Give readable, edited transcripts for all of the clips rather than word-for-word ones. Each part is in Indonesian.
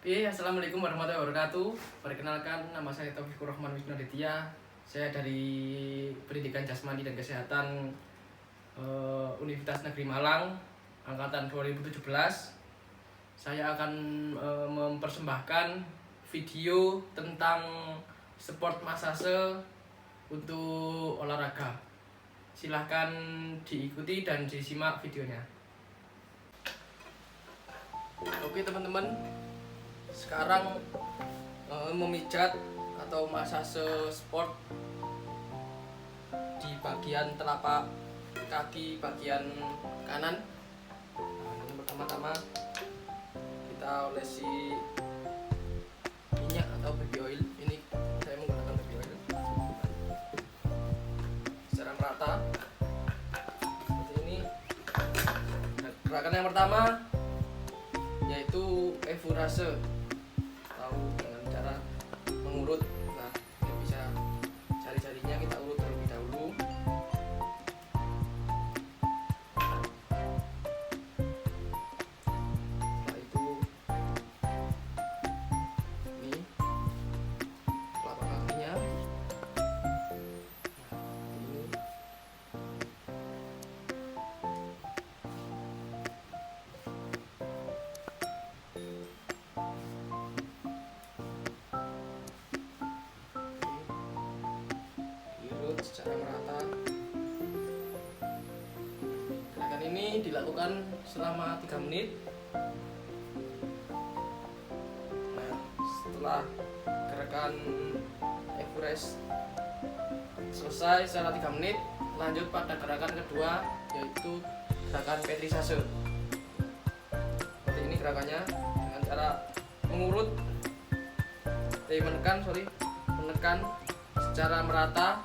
Assalamualaikum warahmatullahi wabarakatuh. Perkenalkan, nama saya Taufikur Rahman Wisnu Aditya. Saya dari Pendidikan Jasmani dan Kesehatan Universitas Negeri Malang, angkatan 2017. Saya akan mempersembahkan video tentang sport massage untuk olahraga. Silahkan diikuti dan disimak videonya. Oke teman-teman, sekarang memijat atau massage sport di bagian telapak kaki bagian kanan. Yang pertama-tama kita olesi minyak atau baby oil. Ini saya menggunakan baby oil secara merata seperti ini. Nah, gerakan yang pertama yaitu Evurase, tahu dengan cara mengurut. Nah, ini bisa jari-jarinya kita urut terlebih dahulu. Setelah itu ini telapak kakinya. Nah, ini diurut secara merata. Gerakan ini dilakukan selama 3 menit. Nah, setelah gerakan Everest selesai secara 3 menit, lanjut pada gerakan kedua yaitu gerakan Petrisase. Seperti ini gerakannya dengan cara mengurut, menekan secara merata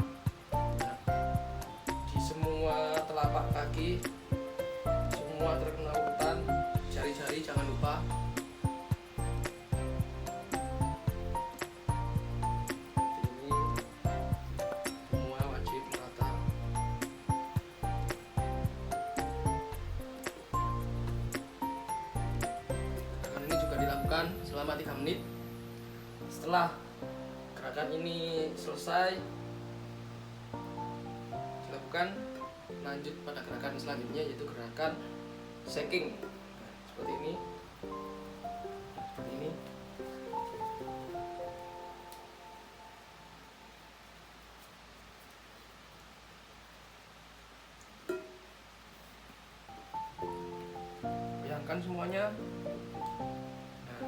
di semua telapak kaki, semua terkena urutan, jari-jari jangan lupa. Ini semua wajib merata. Gerakan ini juga dilakukan selama 3 menit. Setelah gerakan ini selesai dilakukan, lanjut pada gerakan selanjutnya yaitu gerakan shaking. Seperti ini. Bayangkan semuanya. Nah,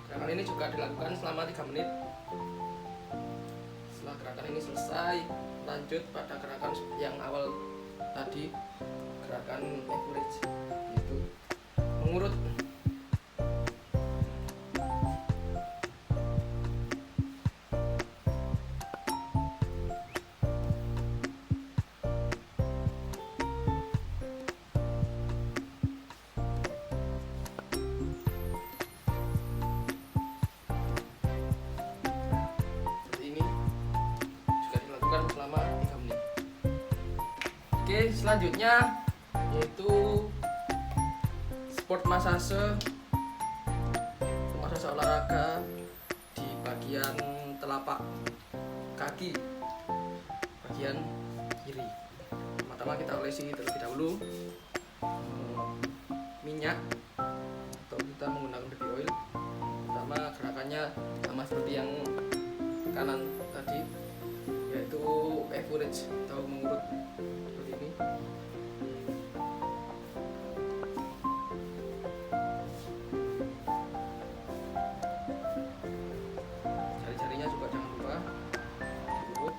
gerakan ini juga dilakukan selama 3 menit. Setelah gerakan ini selesai, lanjut pada gerakan yang awal tadi, gerakan average, yaitu mengurut. Selama 3 menit. Oke, selanjutnya yaitu sport massage olahraga di bagian telapak kaki bagian kiri. Pertama kita olesi terlebih dahulu minyak atau kita menggunakan baby oil. Pertama gerakannya sama seperti yang kanan tadi, yaitu average atau mengurut seperti ini. Jari-jarinya juga jangan lupa diurut.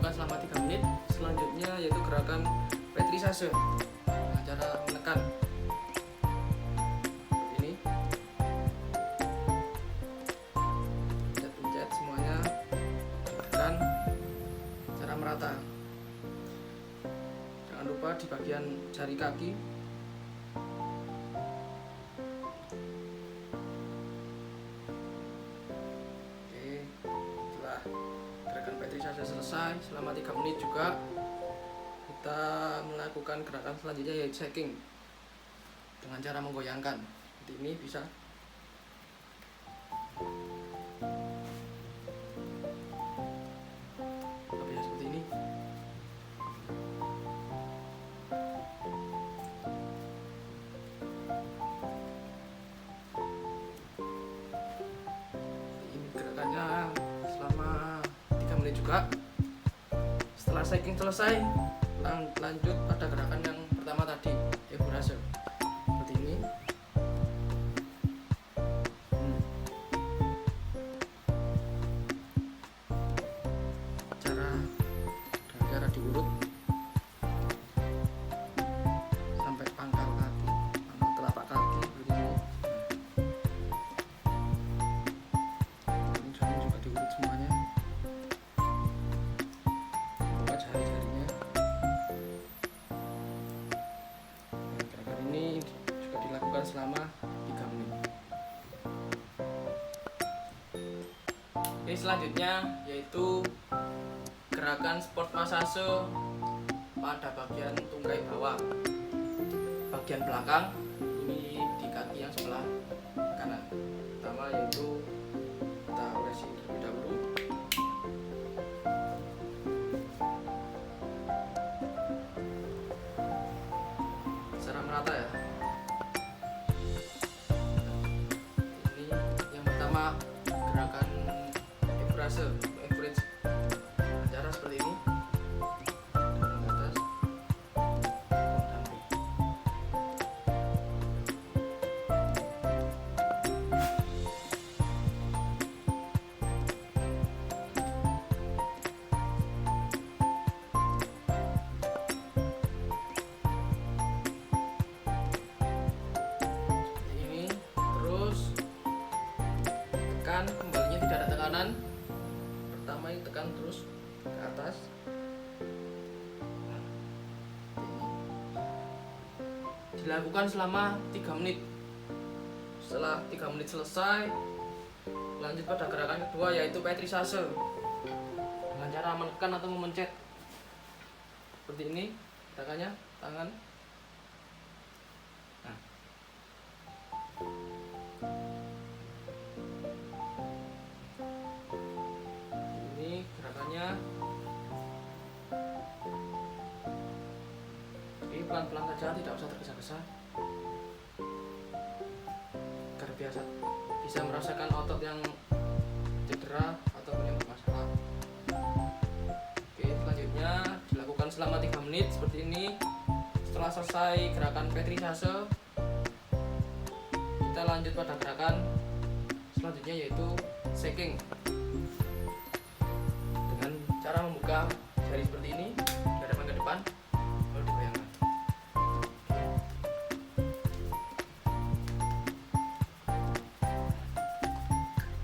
Selama 3 menit. Selanjutnya yaitu gerakan Petrisase dengan cara menekan seperti ini. Pencet semuanya, tekan secara merata. lupa di bagian jari kaki. Oke, setelah gerakan Petrisase selesai selama 3 menit juga, kita melakukan gerakan selanjutnya yaitu shaking dengan cara menggoyangkan. Seperti ini bisa. Seperti ini. Ini gerakannya selama 3 menit juga. Setelah shaking selesai, lanjut pada gerakan yang pertama tadi, eburase. Seperti ini. Cara diurut sampai pangkal kaki atau telapak kaki seperti ini. Ini juga diurut semuanya. Buka jari-jarinya. Gerakan ini juga dilakukan selama 3 menit. Oke, selanjutnya yaitu gerakan sport massage pada bagian tungkai bawah, bagian belakang ini di kaki yang sebelah kanan. Pertama yaitu kita olesi terlebih dahulu. Secara merata ya. Ini yang pertama gerakan eburase, average. Cara seperti ini. Dengan atas. Seperti ini. Terus tekan, kembalinya tidak ada tekanan. Pertama ini tekan terus ke atas. Dilakukan selama 3 menit. Setelah 3 menit selesai, lanjut pada gerakan kedua yaitu Petrisase dengan cara menekan atau memencet. Seperti ini gerakannya, tangan. Nah. Ini gerakannya. Ini pelan-pelan saja, tidak usah tergesa-gesa, agar bisa merasakan otot yang cedera atau punya masalah. Oke, selanjutnya dilakukan selama 3 menit seperti ini. Setelah selesai gerakan Petrisase, kita lanjut pada gerakan selanjutnya yaitu shaking dengan cara membuka jari seperti ini, dihadapkan ke depan, lalu digoyangkan.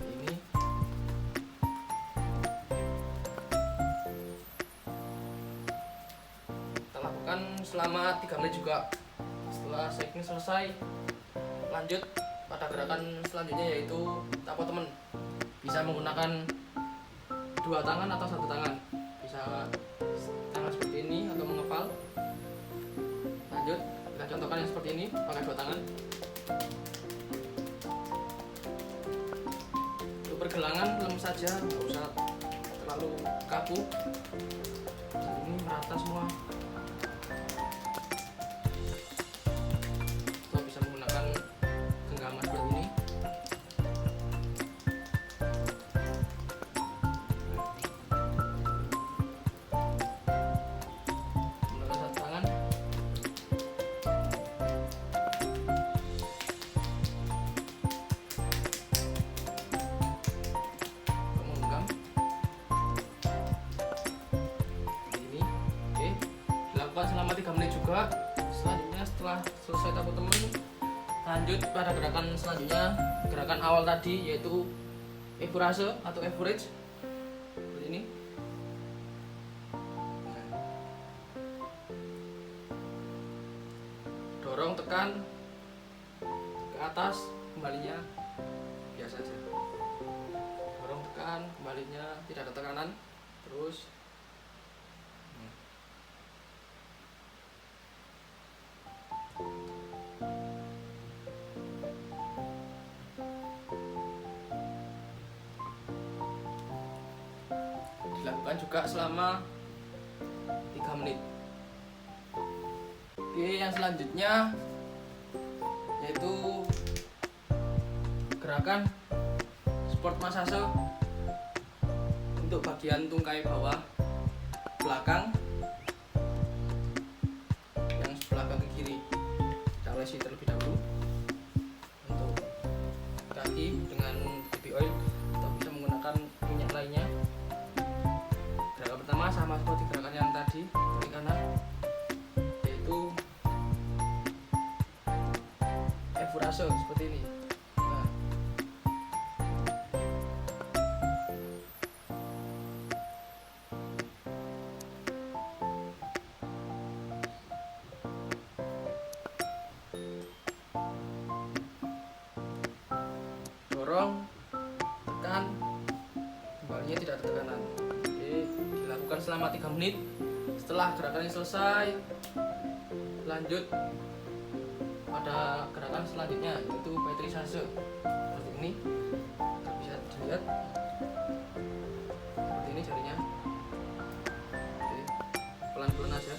Ini kita lakukan selama 3 menit juga. Setelah shaking selesai, lanjut pada gerakan selanjutnya yaitu tapo temen. Bisa menggunakan 2 tangan atau 1 tangan, bisa tangan seperti ini atau mengepal. Lanjut kita contohkan yang seperti ini pakai 2 tangan. Untuk pergelangan lemes saja, nggak usah terlalu kaku. Ini merata semua. Kita bisa menggunakan genggaman seperti ini. Menggunakan 1 tangan. Menggenggam. Ini. Oke. Dilakukan selama 3 menit juga. Selanjutnya setelah selesai tapo temen, lanjut pada gerakan selanjutnya, gerakan awal tadi yaitu eburase atau average seperti ini. dorong, tekan ke atas, kembalinya biasa saja. Dorong, tekan, kembalinya tidak ada tekanan. Terus dilakukan juga selama 3 menit. Oke, yang selanjutnya yaitu gerakan sport massage untuk bagian tungkai bawah belakang yang sebelah kaki kiri. Kita olesi terlebih dahulu. Untuk kaki dengan baby oil atau bisa menggunakan minyak lainnya. Gerakan pertama sama seperti gerakan yang tadi, kaki kanan, yaitu efurase seperti ini. Nah, dorong, tekan, kembalinya tidak ada tekanan. Oke, dilakukan selama 3 menit. Setelah gerakan ini selesai, lanjut pada gerakan selanjutnya, yaitu petrisase. Seperti ini, bisa dilihat seperti ini jarinya. Oke, pelan-pelan aja.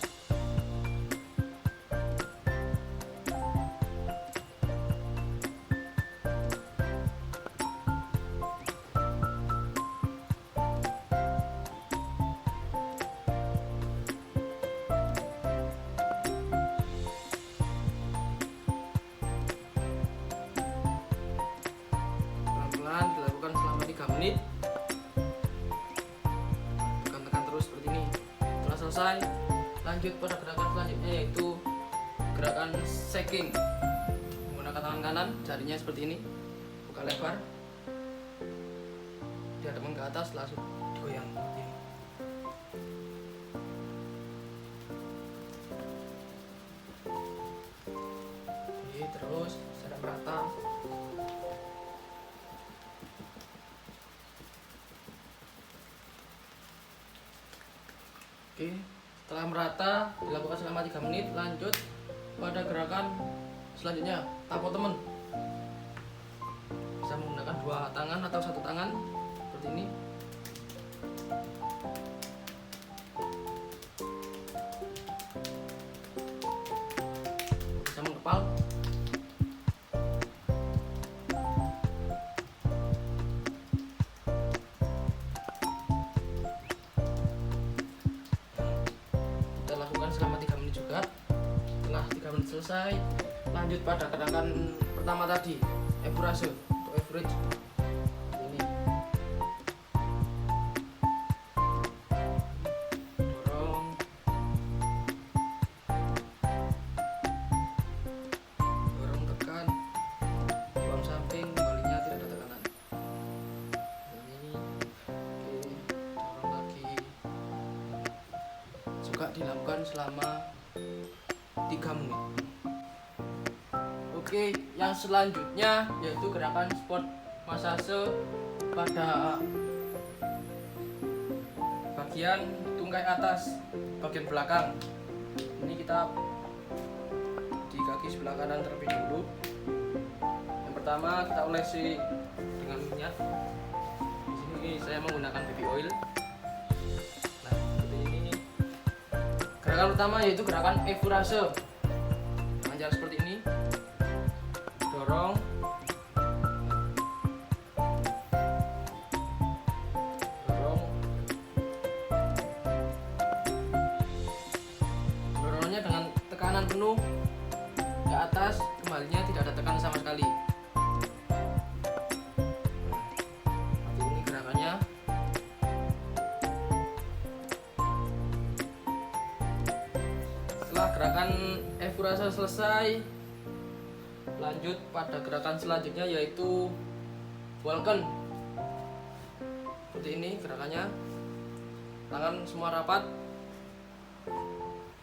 Pelan-pelan dilakukan selama 3 menit. Tekan-tekan terus seperti ini. Setelah selesai, lanjut pada gerakan selanjutnya, yaitu gerakan shaking. Menggunakan tangan kanan, jarinya seperti ini, buka lebar, dihadapkan ke atas, langsung digoyang seperti ini. Oke, terus secara merata. Oke, setelah merata dilakukan selama 3 menit, lanjut pada gerakan selanjutnya, tapo temen. Bisa menggunakan 2 tangan atau 1 tangan seperti ini. Bisa mengepal. Selama 3 menit juga. Setelah 3 menit selesai, lanjut pada gerakan pertama tadi, efurase atau average. Ini dorong, dorong, tekan, buang samping, kembalinya tidak ada tekanan. Ini oke, dorong lagi. Juga dilakukan selama 3 menit. Oke, yang selanjutnya yaitu gerakan sport massage pada bagian tungkai atas, bagian belakang. Ini kita di kaki sebelah kanan terlebih dahulu. Yang pertama kita olesi dengan minyak. Di sini saya menggunakan baby oil. Gerakan pertama yaitu gerakan efurase. Dengan cara seperti ini. Dorong. Dorong. Dorongnya dengan tekanan penuh ke atas, kembalinya tidak ada tekanan sama sekali. Seperti ini gerakannya. Setelah gerakan efurase selesai, lanjut pada gerakan selanjutnya yaitu Vulcan. Seperti ini gerakannya, tangan semua rapat.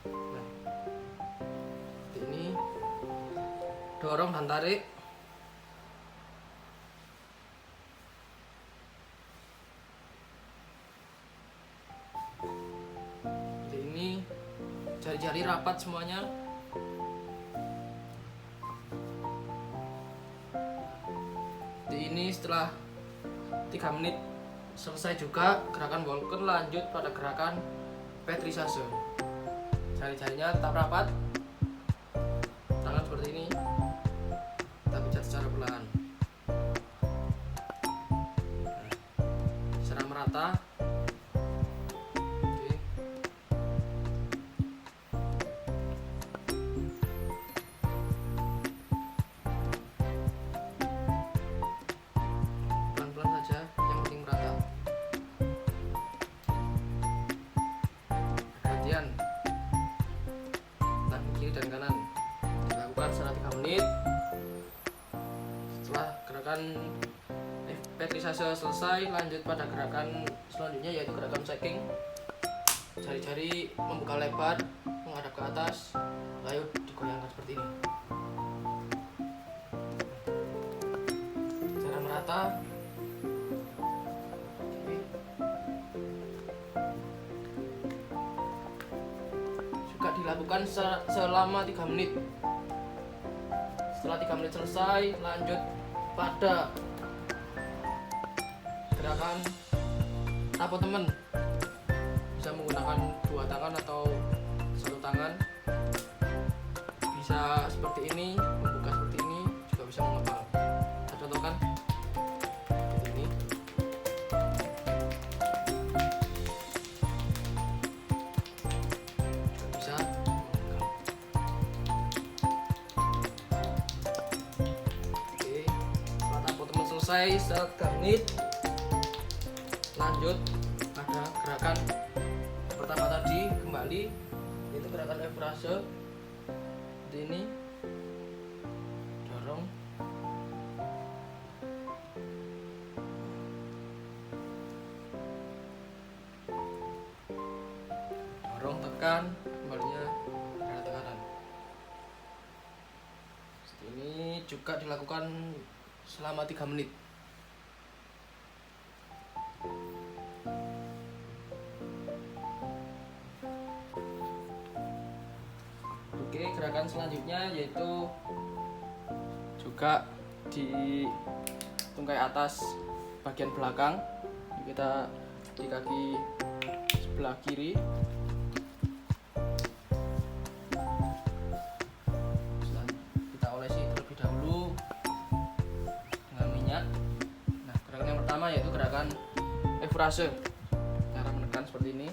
Nah, seperti ini. dorong dan tarik. Seperti ini, jari-jari rapat semuanya. Seperti ini, setelah 3 menit selesai juga gerakan walken, lanjut pada gerakan petrisase. Jari-jarinya tetap rapat, tangan seperti ini, kita pijat secara pelan, secara merata. Oke. Pelan-pelan saja, yang penting merata. Perhatian, tangan kiri dan kanan dilakukan selama 3 menit. Setelah gerakan petrisase selesai, lanjut pada gerakan selanjutnya yaitu gerakan shaking. Jari-jari membuka lebar, menghadap ke atas, lalu digoyangkan seperti ini. Secara merata. Oke. Juga dilakukan selama 3 menit. Setelah 3 menit selesai, lanjut pada gerakan tapo temen. Bisa menggunakan 2 tangan atau 1 tangan. Bisa seperti ini, membuka seperti ini, juga bisa mengepal. Saya contohkan seperti ini. Bisa membuka. Oke, setelah tapo temen selesai, setelah 3 menit, lanjut pada gerakan pertama tadi kembali, yaitu gerakan F-rase. Seperti ini, dorong, tekan, kembalinya ada tekanan. Seperti ini juga dilakukan selama 3 menit. Oke, gerakan selanjutnya yaitu juga di tungkai atas bagian belakang. Kita di kaki sebelah kiri. Kita olesi terlebih dahulu dengan minyak. Nah, gerakan yang pertama yaitu gerakan F-rase. Cara menekan seperti ini.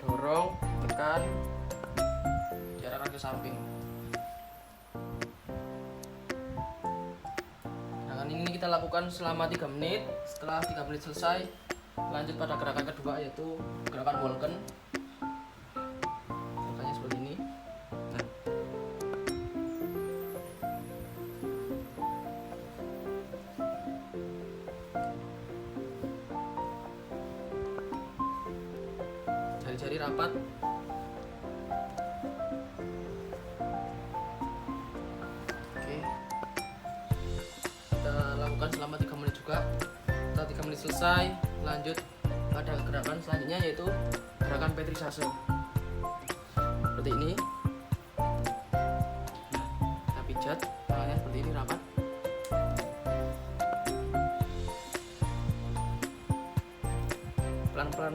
Dorong, tekan, diarahkan ke samping. Gerakan ini kita lakukan selama 3 menit. Setelah 3 menit selesai, lanjut pada gerakan kedua yaitu gerakan walken. Gerakannya seperti ini. Nah, jari-jari rapat. Oke, kita lakukan selama 3 menit juga. Setelah 3 menit selesai, lanjut pada gerakan selanjutnya yaitu gerakan petrisase. Seperti ini. Nah, kita pijat tangannya seperti ini rapat. Pelan-pelan,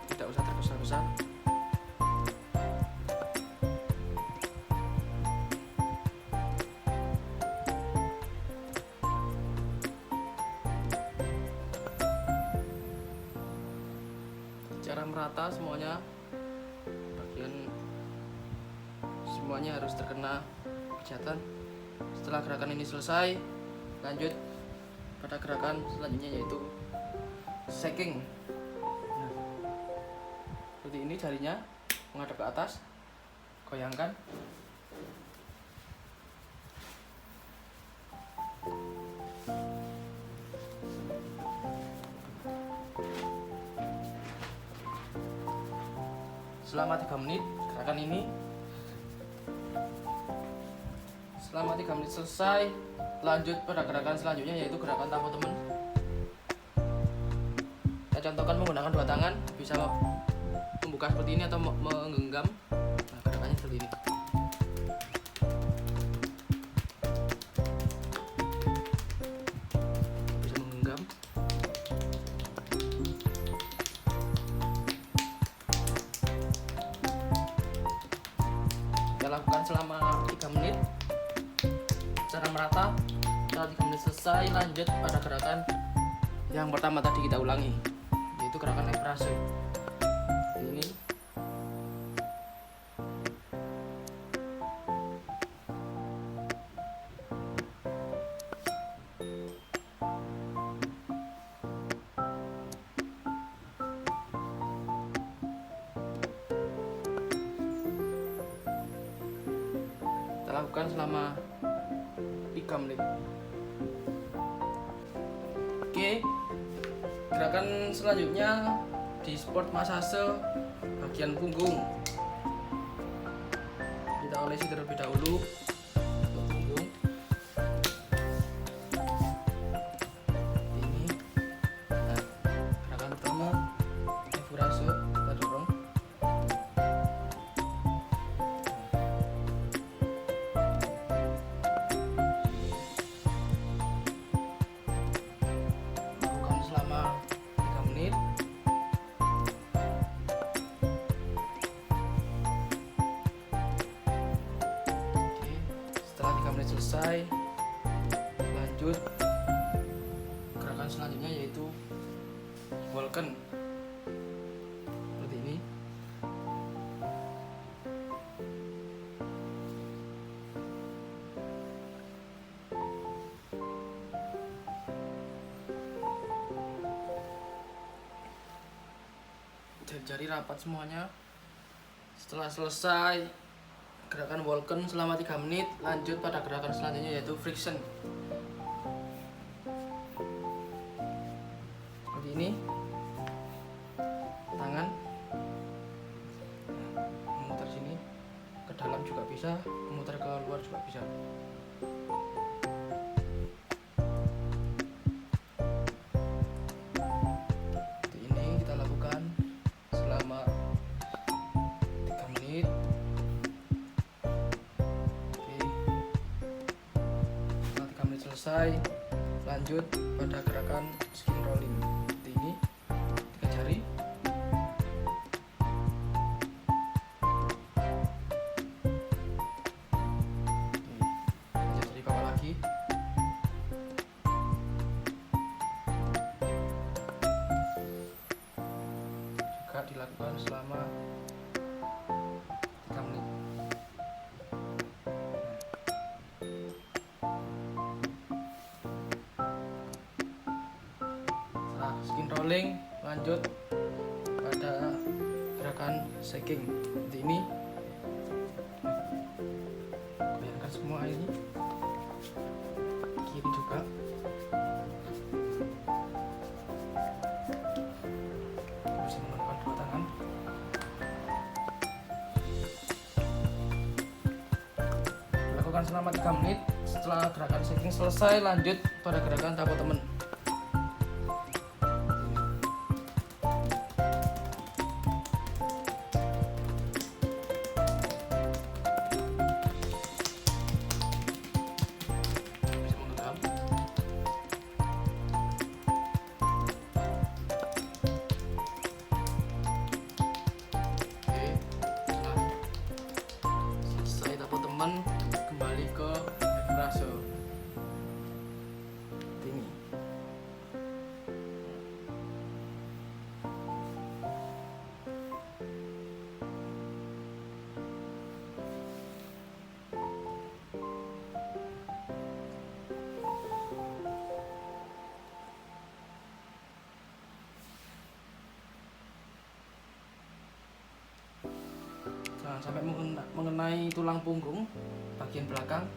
tidak usah tergesa-gesa. Secara merata semuanya, semuanya harus terkena pijatan. Setelah gerakan ini selesai, lanjut pada gerakan selanjutnya yaitu shaking. Nah, seperti ini, jarinya menghadap ke atas, goyangkan. selama 3 menit gerakan ini. Selama 3 menit selesai, lanjut pada gerakan selanjutnya, yaitu gerakan tampuk temen. Kita contohkan menggunakan 2 tangan, bisa membuka seperti ini atau menggenggam. Nah, gerakannya seperti ini. Bisa menggenggam. Kita lakukan selama 3 menit secara merata. Setelah 3 menit selesai, lanjut pada gerakan yang pertama tadi kita ulangi, yaitu gerakan leg press. Ini kita lakukan selama 3 menit. Oke, gerakan selanjutnya di sport massage bagian punggung. Kita olesi terlebih dahulu untuk punggung. Ini, nah, gerakan pertama Evurase, kita dorong. Lakukan selama 3 menit. Setelah 3 menit selesai, lanjut gerakan selanjutnya, yaitu Walken. Seperti ini. Jari-jari rapat semuanya. Setelah selesai gerakan Walken selama 3 menit, lanjut pada gerakan selanjutnya, yaitu friction. Seperti ini. Tangan memutar sini ke dalam juga bisa, memutar ke luar juga bisa. Seperti ini kita lakukan selama 3 menit. Setelah 3 menit selesai, lanjut pada gerakan skin rolling. Seperti ini, 3 jari. Lanjut dari bawah lagi. Juga dilakukan selama 3 menit. Setelah skin rolling, lanjut pada gerakan shaking. Seperti ini. Goyangkan semua ini. Kiri juga. Bisa menggunakan 2 tangan. Lakukan selama 3 menit. Setelah gerakan shaking selesai, lanjut pada gerakan tampuk temen. Bisa menggenggam. Oke, setelah selesai tampuk temen, kembali ke Evurase. Seperti ini. Jangan sampai mengenai tulang punggung bagian belakang,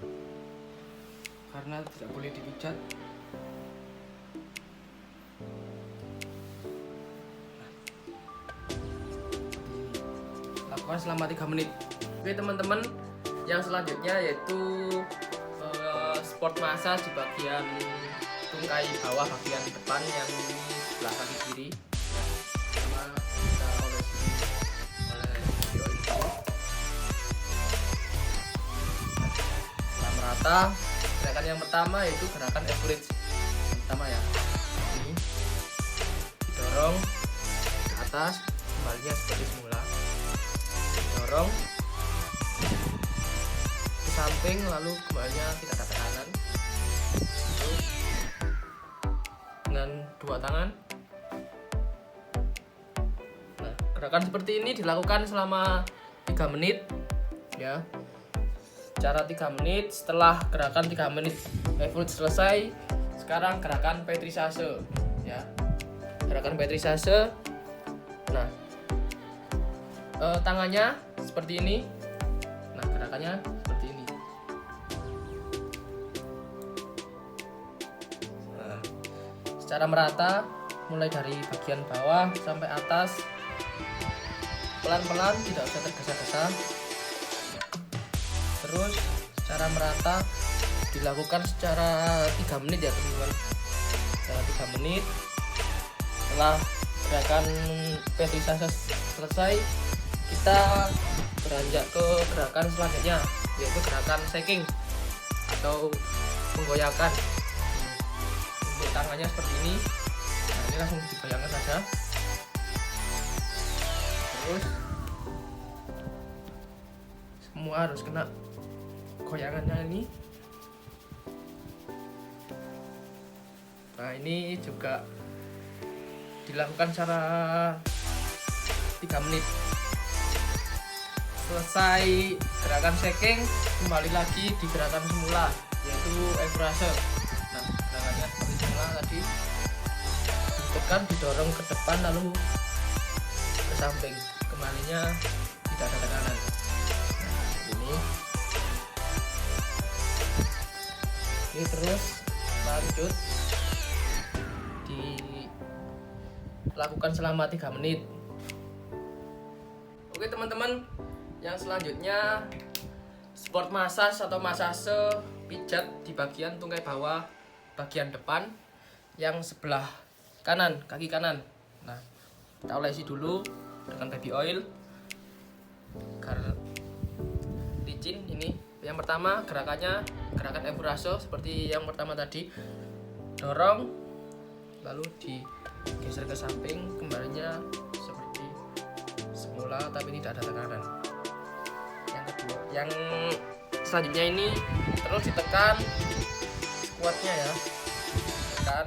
karena tidak boleh dipijat. lakukan selama 3 menit. Oke teman-teman, yang selanjutnya yaitu sport massage di bagian tungkai bawah bagian depan yang ini sebelah kaki kiri. Sama kita olesi oleh video ini. Setelah merata, gerakan yang pertama yaitu gerakan average. Pertama ya, ini didorong ke atas, kembalinya seperti semula. Dorong ke samping, lalu kembalinya tidak ada tekanan. Terus dengan 2 tangan. Nah, gerakan seperti ini dilakukan selama 3 menit ya. Cara 3 menit. Setelah gerakan 3 menit average selesai, sekarang gerakan petrisase ya. Gerakan petrisase. Nah, tangannya seperti ini. Nah, gerakannya seperti ini. Nah, secara merata mulai dari bagian bawah sampai atas, pelan-pelan, tidak usah tergesa-gesa. Terus secara merata dilakukan secara 3 menit ya teman-teman. Secara 3 menit. Setelah gerakan petrisase selesai, kita beranjak ke gerakan selanjutnya, yaitu gerakan shaking atau menggoyangkan. Untuk tangannya seperti ini. Nah, ini langsung digoyangkan saja. Terus semua harus kena goyangannya ini. Nah, ini juga dilakukan secara 3 menit. Selesai gerakan shaking, kembali lagi di gerakan semula, yaitu average. Nah, gerakannya seperti semula tadi, ditekan, didorong ke depan lalu ke samping, kembalinya tidak ada tekanan. Nah, ini terus lanjut dilakukan selama 3 menit. Oke teman-teman, yang selanjutnya sport massage atau massase pijat di bagian tungkai bawah bagian depan yang sebelah kanan, kaki kanan. Nah, kita olesi dulu dengan baby oil agar licin. Ini yang pertama, gerakannya gerakan average seperti yang pertama tadi, dorong lalu digeser ke samping, kembalinya seperti semula tapi tidak ada tekanan. Yang kedua, yang selanjutnya ini terus ditekan squatnya ya, tekan,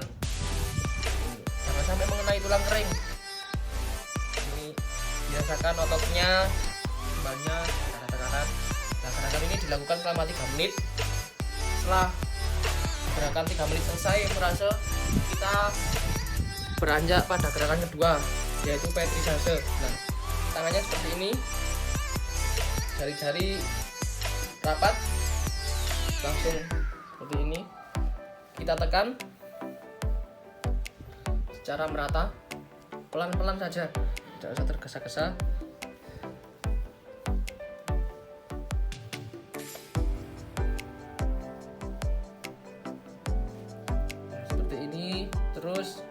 jangan sampai mengenai tulang kering. Ini biasakan ototnya, kembalinya tidak ada tekanan. Nah, gerakan ini dilakukan selama 3 menit. Setelah gerakan 3 menit selesai, merasa kita beranjak pada gerakan kedua, yaitu petrisase. Nah, tangannya seperti ini, jari-jari rapat, langsung seperti ini. Kita tekan secara merata, pelan-pelan saja, tidak usah tergesa-gesa. Nah, seperti ini terus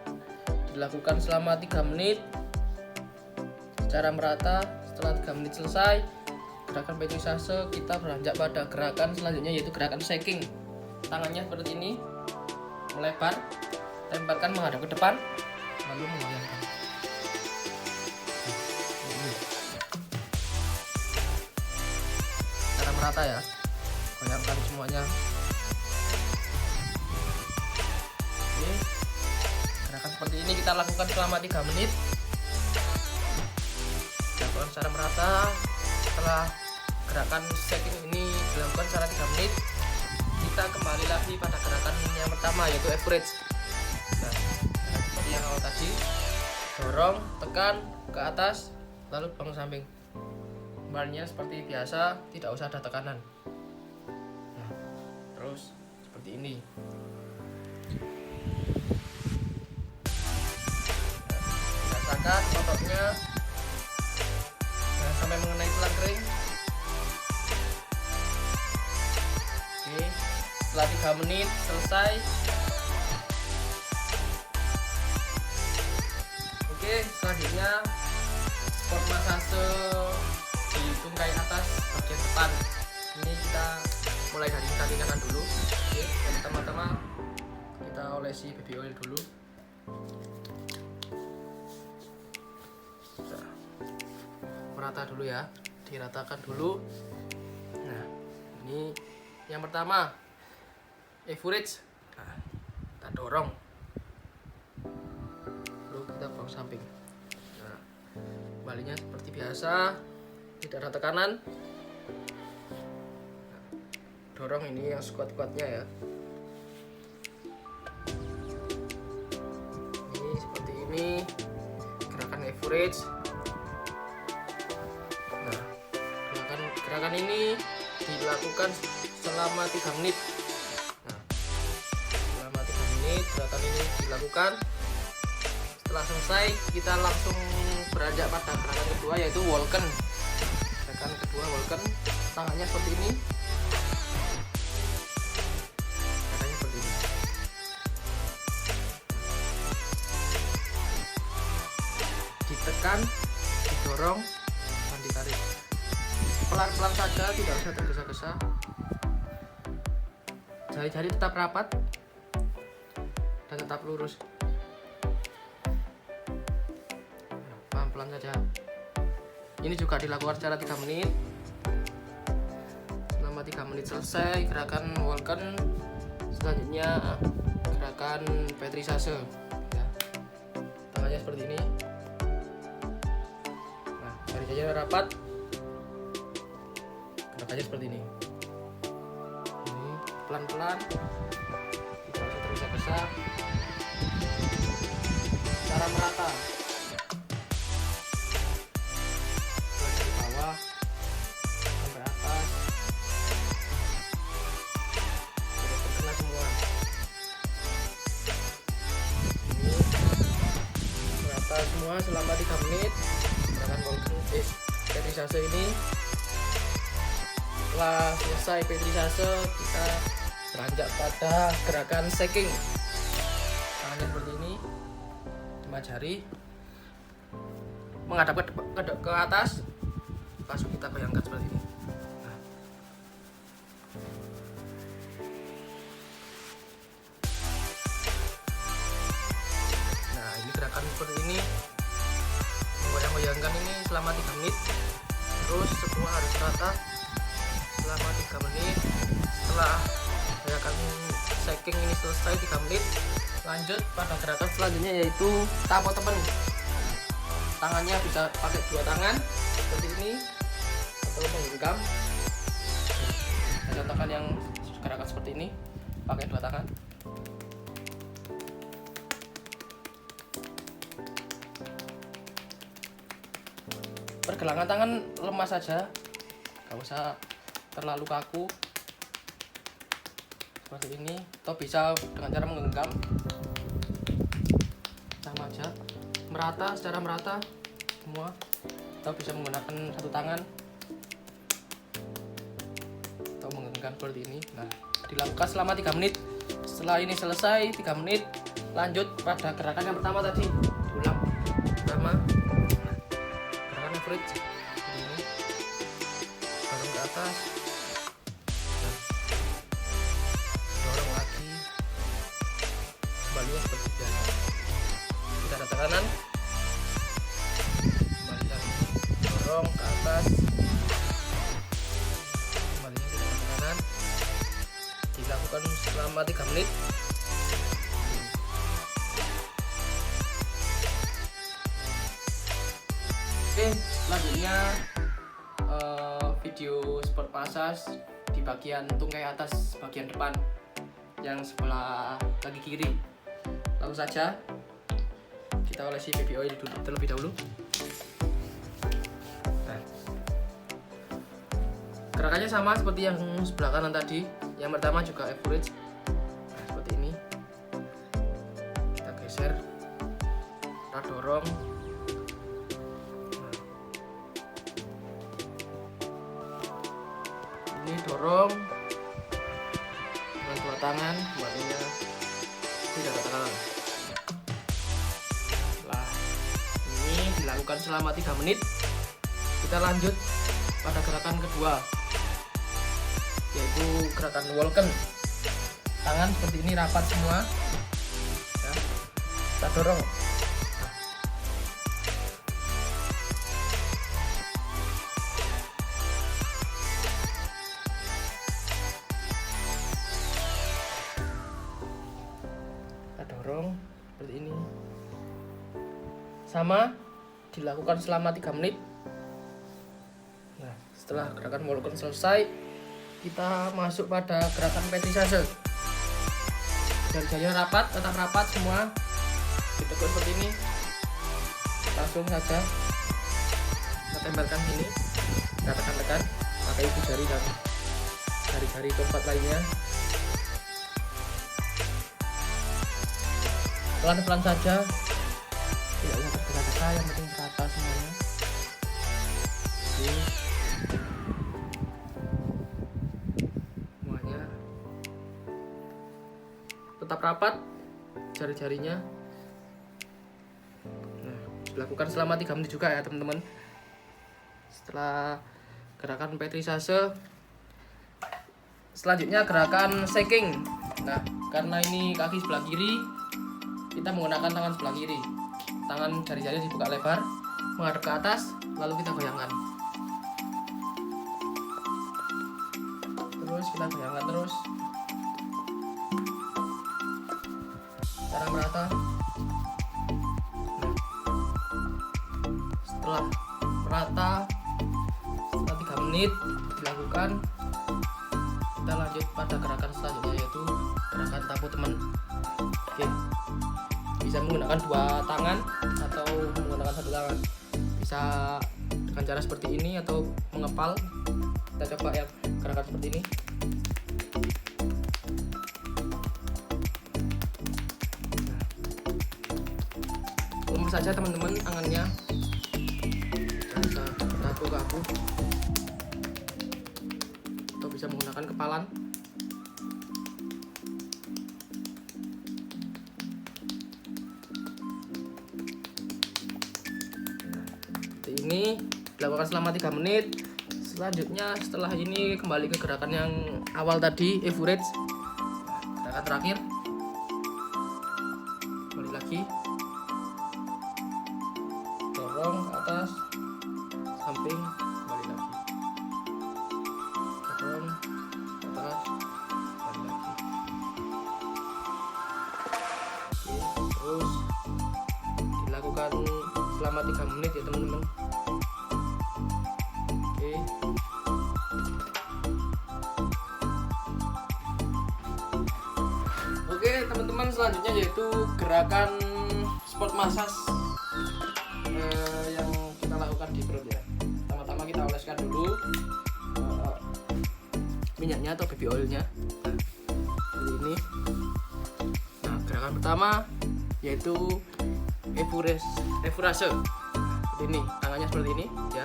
dilakukan selama 3 menit secara merata. Setelah 3 menit selesai gerakan petrisase, kita beranjak pada gerakan selanjutnya, yaitu gerakan shaking. Tangannya seperti ini, melebar, lemparkan menghadap ke depan, lalu menggoyangkan. Secara merata ya, goyangkan semuanya. Oke, gerakan seperti ini kita lakukan selama 3 menit. Lakukan secara merata. Setelah gerakan shaking ini dilakukan secara 3 menit, kita kembali lagi pada gerakan yang pertama, yaitu average. Nah, seperti yang awal tadi, dorong, tekan ke atas, lalu buang samping. Kembalinya seperti biasa, tidak usah ada tekanan. Nah, terus seperti ini. Nah, rasakan ototnya sampai mengenai Setelah 3 menit selesai. Oke, selanjutnya sport massage di tungkai atas bagian depan. Ini kita mulai dari kaki kanan dulu. Oke, yang pertama-tama kita olesi baby oil dulu. Merata dulu ya, diratakan dulu. Nah, ini yang pertama average. Nah, kita dorong, lalu kita bawa samping. Nah, kembalinya seperti biasa, tidak ada tekanan. Nah, dorong ini yang sekuat-kuatnya ya. Ini seperti ini gerakan average. Gerakan ini dilakukan selama 3 menit. Nah, selama 3 menit gerakan ini dilakukan. Setelah selesai, kita langsung beranjak pada gerakan kedua, yaitu walken. Gerakan kedua walken, tangannya seperti ini. Tangannya seperti ini. Ditekan, didorong, dan ditarik. Pelan-pelan saja, tidak usah tergesa-gesa. Jari-jari tetap rapat dan tetap lurus. Pelan-pelan saja. Ini juga dilakukan secara 3 menit. Selama 3 menit selesai gerakan walken, selanjutnya gerakan petrisase ya. Tangannya seperti ini. Nah, jari-jari rapat, gerakannya seperti ini. Ini pelan-pelan, tidak usah tergesa-gesa, secara merata. Dari bawah sampai atas, terus terkena semua. Ini merata semua selama 3 menit. Gerakan walken petrisase ini. Setelah selesai petrisase, kita beranjak pada gerakan shaking. Tangannya seperti ini, 5 jari menghadap ke atas, langsung kita bayangkan seperti ini. Nah, ini gerakan seperti ini, goyang-goyangkan ini selama 3 menit. Terus semua harus rata selama 3 menit. Setelah gerakan shaking ini selesai 3 menit, lanjut pada gerakan selanjutnya, yaitu tapo tepen. Tangannya bisa pakai 2 tangan seperti ini atau menggenggam. Saya contohkan yang gerakan seperti ini pakai 2 tangan. Pergelangan tangan lemah saja, gak usah terlalu kaku seperti ini, atau bisa dengan cara menggenggam, sama aja, merata, secara merata semua, atau bisa menggunakan 1 tangan atau menggenggam seperti ini. Nah, dilakukan selama 3 menit. Setelah ini selesai 3 menit, lanjut pada gerakan yang pertama tadi, diulang. Pertama, gerakan average seperti ini, dorong ke atas, dorong lagi, kembalinya seperti biasa, tidak ada tekanan, kembali lagi, dorong ke atas, kembalinya tidak ada tekanan. Dilakukan selama 3 menit. Oke, selanjutnya video sport massage di bagian tungkai atas bagian depan yang sebelah kaki kiri. Langsung saja kita olesi baby oil terlebih dahulu. Nah, gerakannya sama seperti yang sebelah kanan tadi. Yang pertama juga average. Nah, seperti ini. Kita geser, kita dorong. Ini dorong, dengan dua tangan, kembalinya tidak ada tekanan. Setelah ini dilakukan selama 3 menit, kita lanjut pada gerakan kedua, yaitu gerakan walken. Tangan seperti ini rapat semua ya. Kita dorong. Dorong seperti ini, sama dilakukan selama 3 menit. Nah, setelah gerakan walken selesai, kita masuk pada gerakan petrisase. Jari-jarinya rapat, tetap rapat semua, ditekuk seperti ini, langsung saja kita tempelkan sini, kita tekan-tekan pakai ibu jari dan jari-jari keempat lainnya. Pelan-pelan saja, tidak usah tergesa-gesa, yang penting rata semuanya. Oke. Semuanya tetap rapat jari-jarinya. Nah, dilakukan selama 3 menit juga ya teman-teman. Setelah gerakan petrisase, selanjutnya gerakan shaking. Nah, karena ini kaki sebelah kiri, kita menggunakan tangan sebelah kiri. Tangan jari-jari dibuka lebar, menghadap ke atas, lalu kita goyangkan. Terus kita goyangkan terus secara merata. Nah, setelah merata, setelah 3 menit dilakukan, kita lanjut pada gerakan selanjutnya, yaitu gerakan tapu teman. Oke. Bisa menggunakan 2 tangan atau menggunakan 1 tangan, bisa dengan cara seperti ini atau mengepal. Kita coba yang gerakan seperti ini. Lembut saja teman-teman tangannya, bisa kaku-kaku, atau bisa menggunakan kepalan. Ini dilakukan selama 3 menit. Selanjutnya setelah ini kembali ke gerakan yang awal tadi, average. Gerakan terakhir, kembali lagi, dorong ke atas, samping, kembali lagi, dorong ke atas, kembali lagi. Oke, terus dilakukan selama 3 menit ya teman-teman. Oke teman-teman, selanjutnya yaitu gerakan sport massage yang kita lakukan di perut ya. Pertama-tama kita oleskan dulu minyaknya atau baby oilnya, seperti ini. Nah, gerakan pertama yaitu efurase. Seperti ini, tangannya seperti ini ya.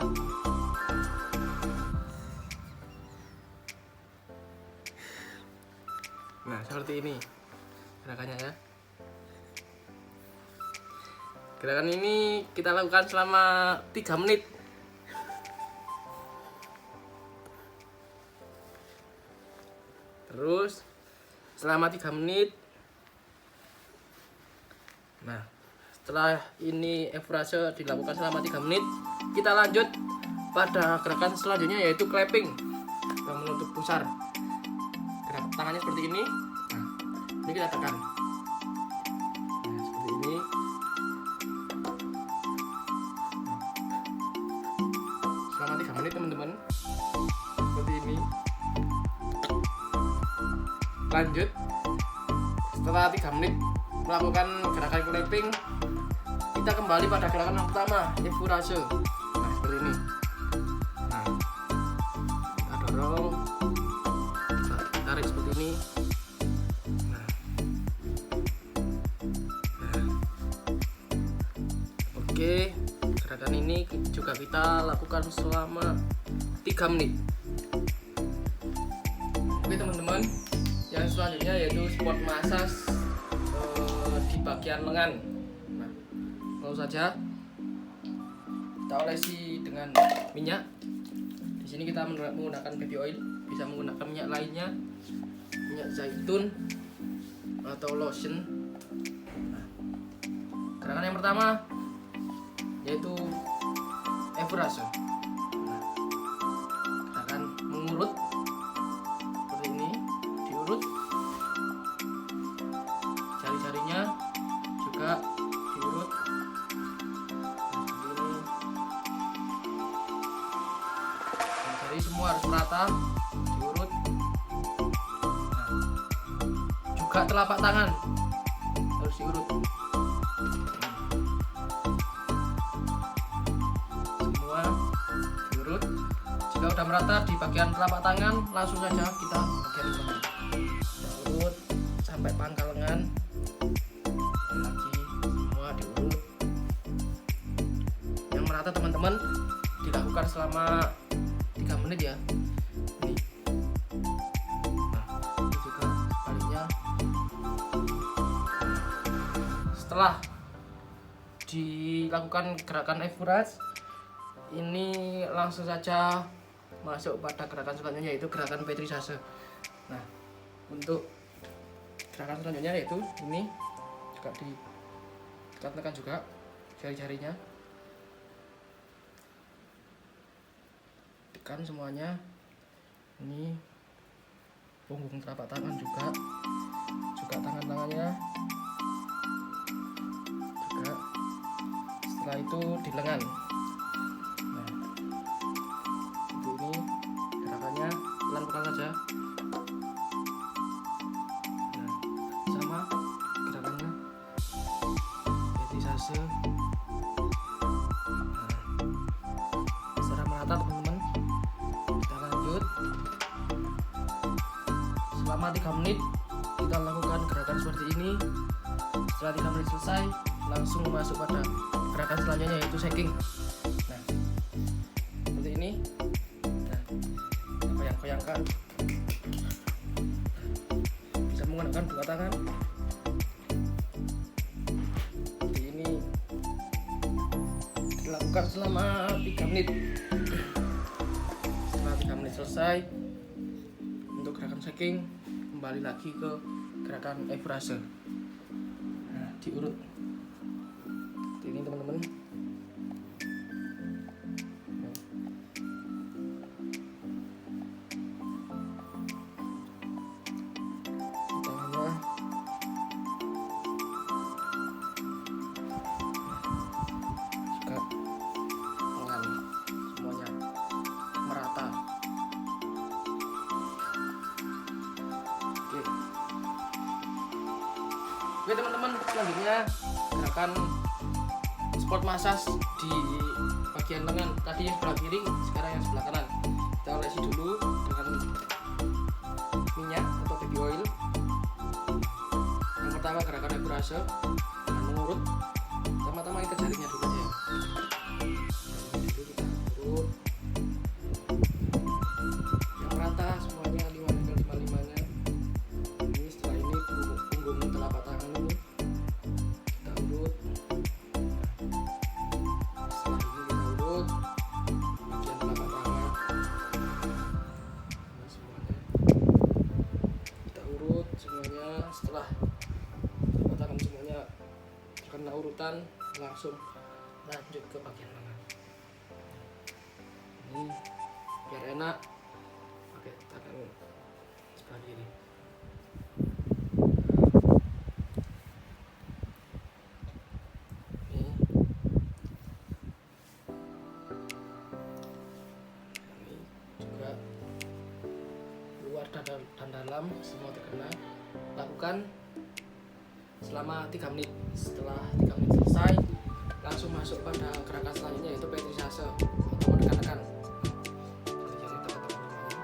Nah, seperti ini gerakannya ya. Gerakan ini kita lakukan selama 3 menit. Terus selama 3 menit. Nah, setelah ini efurase dilakukan selama 3 menit, kita lanjut pada gerakan selanjutnya, yaitu clapping yang menutup pusar. Gerak tangannya seperti ini. Nah, ini kita tekan. Nah, seperti ini. Selama 3 menit teman-teman. Seperti ini. Lanjut. Setelah 3 menit melakukan gerakan clapping, kita kembali pada gerakan yang pertama, efurase. Nah, seperti ini. Nah, kita dorong, kita tarik seperti ini. Nah. Oke, gerakan ini juga kita lakukan selama 3 menit. Oke teman-teman, yang selanjutnya yaitu spot massage di bagian lengan. Nah, langsung saja kita olesi dengan minyak. Di sini kita menggunakan baby oil, bisa menggunakan minyak lainnya, minyak zaitun atau lotion. Nah, gerakan yang pertama yaitu Everase. Nah, gerakan mengurut seperti ini, diurut, jari-jarinya juga diurut. Jadi semua harus merata, diurut. Nah, juga telapak tangan harus diurut. Semua diurut. Jika sudah merata di bagian telapak tangan, langsung saja kita bagian lengan. Kita urut sampai pangkal lengan. Lagi semua diurut. Yang merata teman-teman dilakukan selama 3 menit ya. Ini. Nah, ini juga sebaliknya. Setelah dilakukan gerakan Everase, ini langsung saja masuk pada gerakan selanjutnya yaitu gerakan Petrisase. Nah, untuk gerakan selanjutnya yaitu ini juga ditekan-tekan juga jari-jarinya. Tekan semuanya. Ini punggung telapak tangan juga tangan-tangannya juga. Setelah itu di lengan. Nah, itu ini gerakannya pelan-pelan saja. Nah, sama gerakannya Petrisase. Nah, secara merata teman-teman. Selama 3 menit kita lakukan gerakan seperti ini. Setelah 3 menit selesai, langsung masuk pada gerakan selanjutnya yaitu shaking. Nah, seperti ini. Nah, koyang-koyangkan. Bisa menggunakan 2 tangan. Seperti ini. Dilakukan selama 3 menit. Setelah 3 menit selesai, untuk gerakan shaking kembali lagi ke gerakan Everase. Nah, diurut seperti ini teman-teman. Tangannya juga lengan semuanya merata. Oke teman-teman, selanjutnya gerakan spot massage di bagian lengan. Tadi yang sebelah kiri, sekarang yang sebelah kanan. Kita olesi dulu dengan minyak atau baby oil. Yang pertama gerakan Everase dengan mengurut. Pertama-tama kita jarinya dulu aja. Dulu kita urut yang merata semuanya 5-5-nya. Ini setelah ini punggung telapak tangan dulu kita urut. Setelah ini kita urut bagian telapak tangan. Nah, semuanya kita urut semuanya. Setelah telapak tangan semuanya terkena urutan, langsung lanjut ke bagian lengan. Ini biar enak pakai tangan sebelah kiri. Ini juga luar dan dalam semua terkena. Lakukan selama 3 menit. Setelah 3 menit selesai, langsung masuk pada gerakan selanjutnya yaitu Petrisase atau menekan-nekan. Jadi tekan-tekan semuanya.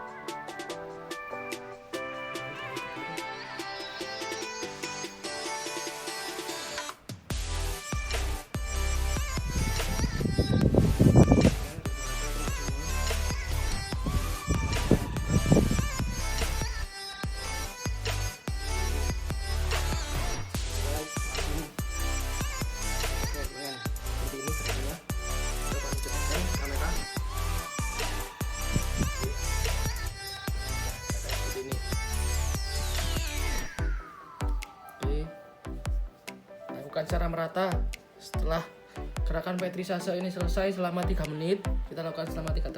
lakukan secara merata. Setelah gerakan petrisase ini selesai selama 3 menit, kita lakukan selama 3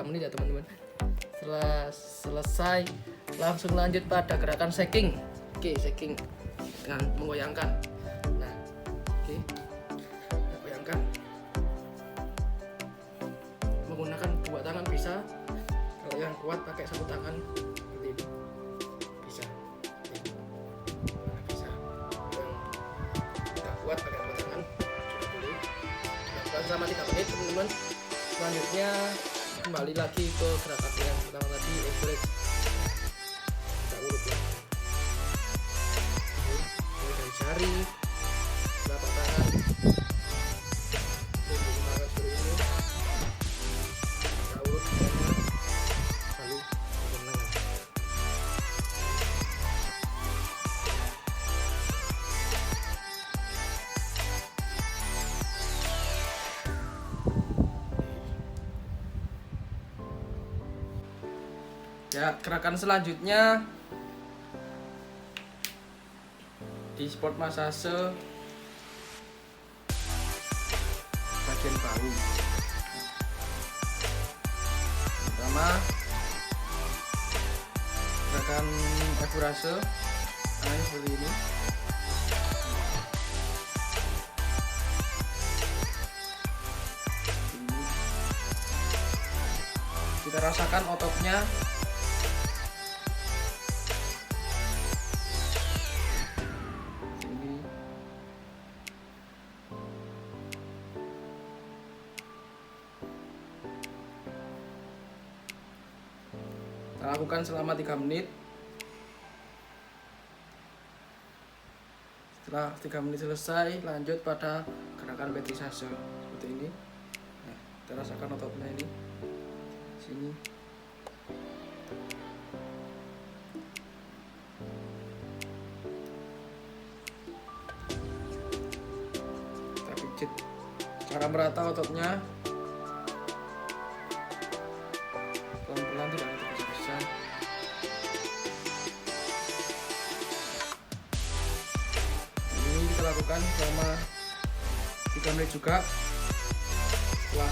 menit ya teman-teman. Setelah selesai langsung lanjut pada gerakan shaking. Oke, shaking dengan menggoyangkan. Nah, oke, kita goyangkan menggunakan 2 tangan bisa. Kalau yang kuat pakai 1 tangan seperti ini bisa. Bisa. Yang tidak kuat pakai 2 tangan juga boleh. Lakukan selama 3 menit teman-teman. Selanjutnya kembali lagi ke gerakan yang pertama tadi, average. Kita urut lagi. Mulai dari jari, telapak tangan, tangan seperti ini. Kita urut semuanya, lalu pegang lengan. Ya, gerakan selanjutnya di sport massage bagian bahu. Pertama, gerakan ekurase, tangannya seperti ini. Kita rasakan ototnya. Kita lakukan selama 3 menit. Setelah 3 menit selesai, lanjut pada gerakan petrisase seperti ini. Nah, kita rasakan ototnya ini, sini. Kita pijit secara merata ototnya. Pelan-pelan, tidak tergesa-gesa. Ini kita lakukan selama 3 menit juga. Setelah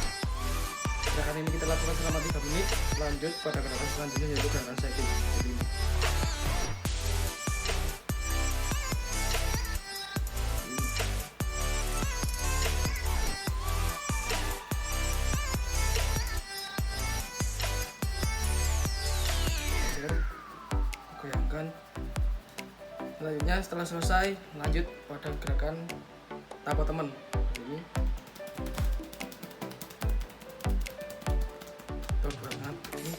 gerakan ini kita lakukan selama 3 menit, lanjut pada gerakan selanjutnya yaitu gerakan shaking. Goyangkan. Selanjutnya setelah selesai lanjut pada gerakan tapak teman ini. Banget ini.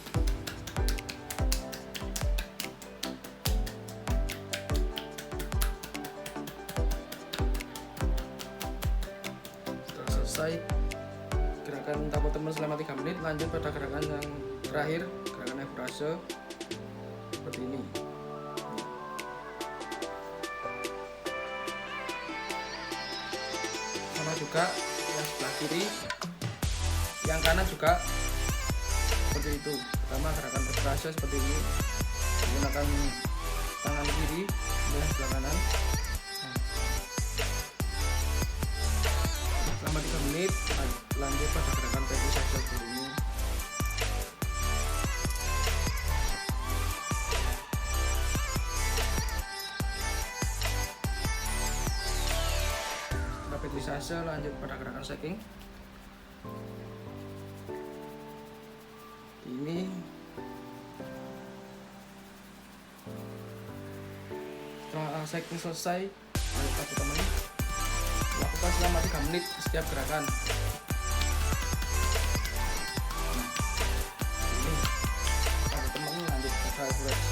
Setelah selesai gerakan tapak teman selama 3 menit, lanjut pada gerakan yang terakhir, gerakan ekurase seperti ini. Sama juga yang sebelah kiri, yang kanan juga seperti itu. Pertama gerakan ekurase seperti ini, menggunakan tangan kiri dan sebelah kanan. Selama 3 menit lanjut pada gerakan petrisase seperti ini. Setelah petrisase lanjut pada gerakan shaking. Ini setelah shaking selesai, lanjut pada teman. Lakukan selama 3 menit setiap gerakan. Ini teman lanjut pada average.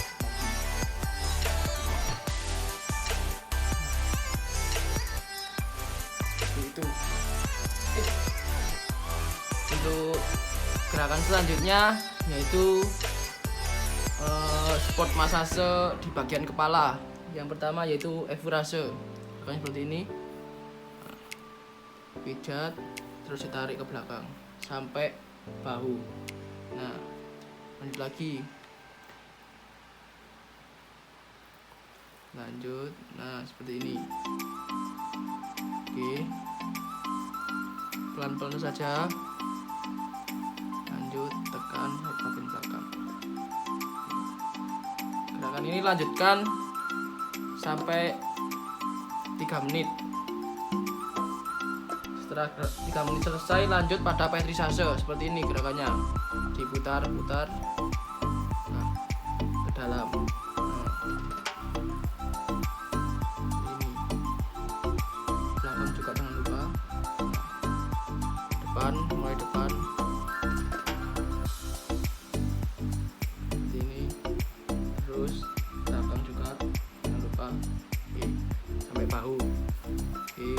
Itu. Untuk gerakan selanjutnya yaitu sport massage di bagian kepala. Yang pertama yaitu ekurase. Gerakannya seperti ini. Pijat, terus ditarik ke belakang sampai bahu. Nah, lanjut lagi. Lanjut. Nah, seperti ini. Oke, pelan-pelan saja, lanjut tekan bagian belakang. Gerakan ini lanjutkan sampai 3 menit. Setelah 3 menit selesai, lanjut pada petrisase. Seperti ini gerakannya, diputar-putar ke dalam. Ini belakang juga jangan lupa. Depan, mulai depan seperti ini, terus belakang juga jangan lupa. Oke, sampai bahu. Oke,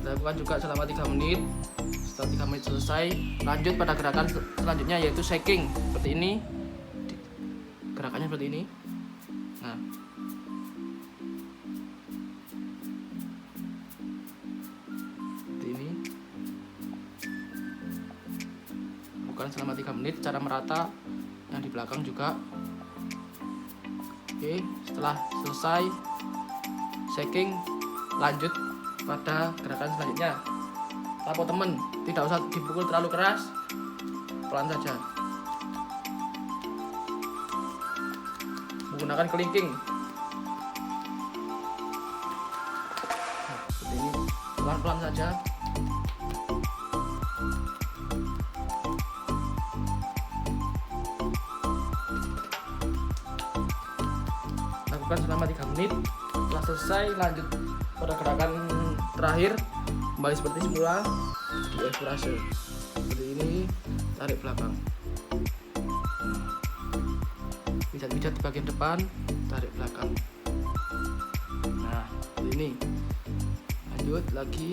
lakukan juga selama 3 menit. Setelah 3 menit selesai, lanjut pada gerakan selanjutnya, yaitu shaking. Seperti ini, gerakannya seperti ini. Nah, seperti ini, lakukan selama 3 menit secara merata, yang di belakang juga. Oke, setelah selesai shaking, lanjut pada gerakan selanjutnya, tapo temen. Tidak usah dipukul terlalu keras, pelan saja, menggunakan kelingking. Nah, seperti ini, pelan-pelan saja. Lakukan selama 3 menit. Setelah selesai, lanjut pada gerakan terakhir, kembali seperti semula, di esprase. Seperti ini, tarik belakang, pijat-pijat di bagian depan, tarik belakang. Nah, seperti ini. Lanjut lagi